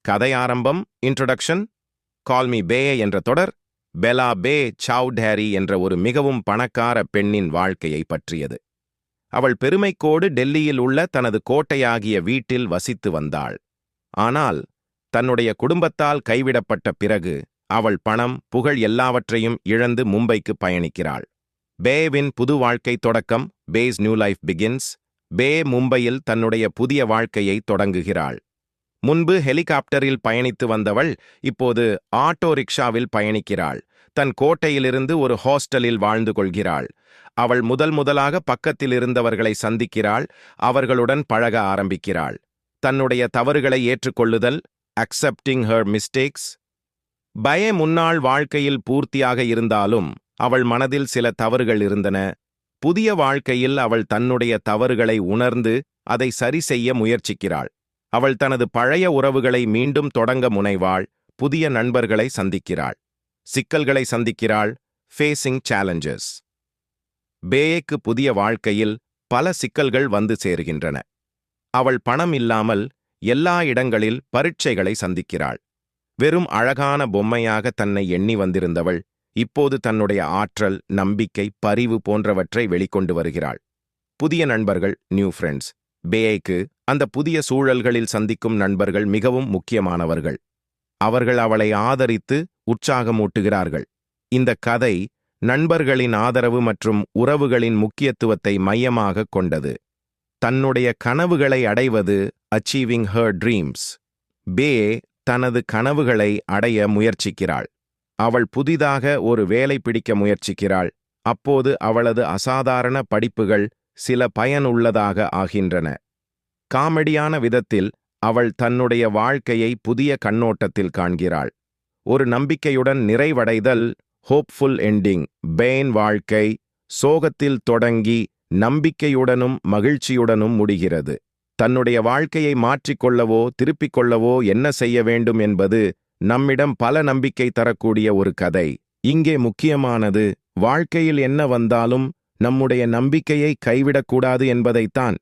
கதை ஆரம்பம் introduction. Call me பே என்ற தொடர் பெலா பே சௌடேரி என்ற ஒரு மிகவும் பணக்கார பெண்ணின் வாழ்க்கையை பற்றியது. அவள் பெருமைக்கோடு டெல்லியில் உள்ள தனது கோட்டையாகிய வீட்டில் வசித்து வந்தாள். ஆனால் தன்னுடைய குடும்பத்தால் கைவிடப்பட்ட பிறகு அவள் பணம், புகழ் எல்லாவற்றையும் இழந்து மும்பைக்கு பயணிக்கிறாள். பேவின் புது வாழ்க்கை தொடக்கம். Bay's new life begins. Bay மும்பையில் தன்னுடைய புதிய வாழ்க்கையை தொடங்குகிறாள். முன்பு ஹெலிகாப்டரில் பயணித்து வந்தவள் இப்போது ஆட்டோ ரிக்ஷாவில் பயணிக்கிறாள். தன் கோட்டையிலிருந்து ஒரு ஹாஸ்டலில் வாழ்ந்து கொள்கிறாள். அவள் முதலாக பக்கத்தில் இருந்தவர்களை சந்திக்கிறாள். அவர்களுடன் பழக ஆரம்பிக்கிறாள். தன்னுடைய தவறுகளை ஏற்றுக்கொள்ளுதல், அக்செப்டிங் ஹர் மிஸ்டேக்ஸ். பய முன்னாள் வாழ்க்கையில் பூர்த்தியாக இருந்தாலும் அவள் மனதில் சில தவறுகள் இருந்தன. புதிய வாழ்க்கையில் அவள் தன்னுடைய தவறுகளை உணர்ந்து அதை சரி செய்ய முயற்சிக்கிறாள். அவள் தனது பழைய உறவுகளை மீண்டும் தொடங்க முனைவாள். புதிய நண்பர்களை சந்திக்கிறாள். சிக்கல்களை சந்திக்கிறாள். Facing challenges. பேக்கு புதிய வாழ்க்கையில் பல சிக்கல்கள் வந்து சேருகின்றன. அவள் பணம் இல்லாமல் எல்லா இடங்களில் பரீட்சைகளை சந்திக்கிறாள். வெறும் அழகான பொம்மையாக தன்னை எண்ணி வந்திருந்தவள் இப்போது தன்னுடைய ஆற்றல், நம்பிக்கை, பரிவு போன்றவற்றை வெளிக்கொண்டு வருகிறாள். புதிய நண்பர்கள், நியூ ஃப்ரெண்ட்ஸ். பேக்கு அந்த புதிய சூழல்களில் சந்திக்கும் நண்பர்கள் மிகவும் முக்கியமானவர்கள். அவர்கள் அவளை ஆதரித்து உற்சாகமூட்டுகிறார்கள். இந்த கதை நண்பர்களின் ஆதரவு மற்றும் உறவுகளின் முக்கியத்துவத்தை மையமாக கொண்டது. தன்னுடைய கனவுகளை அடைவது, அச்சீவிங் ஹர் ட்ரீம்ஸ். பே தனது கனவுகளை அடைய முயற்சிக்கிறாள். அவள் புதிதாக ஒரு வேலை பிடிக்க முயற்சிக்கிறாள். அப்போது அவளது அசாதாரண படிப்புகள் சில பயனுள்ளதாக ஆகின்றன. காமெடியான விதத்தில் அவள் தன்னுடைய வாழ்க்கையை புதிய கண்ணோட்டத்தில் காண்கிறாள். ஒரு நம்பிக்கையுடன் நிறைவடைதல், ஹோப்ஃபுல் எண்டிங். பேன் வாழ்க்கை சோகத்தில் தொடங்கி நம்பிக்கையுடனும் மகிழ்ச்சியுடனும் முடிகிறது. தன்னுடைய வாழ்க்கையை மாற்றிக்கொள்ளவோ திருப்பிக் கொள்ளவோ என்ன செய்ய வேண்டும் என்பது நம்மிடம் பல நம்பிக்கை தரக்கூடிய ஒரு கதை. இங்கே முக்கியமானது, வாழ்க்கையில் என்ன வந்தாலும் நம்முடைய நம்பிக்கையை கைவிடக்கூடாது என்பதைத்தான்.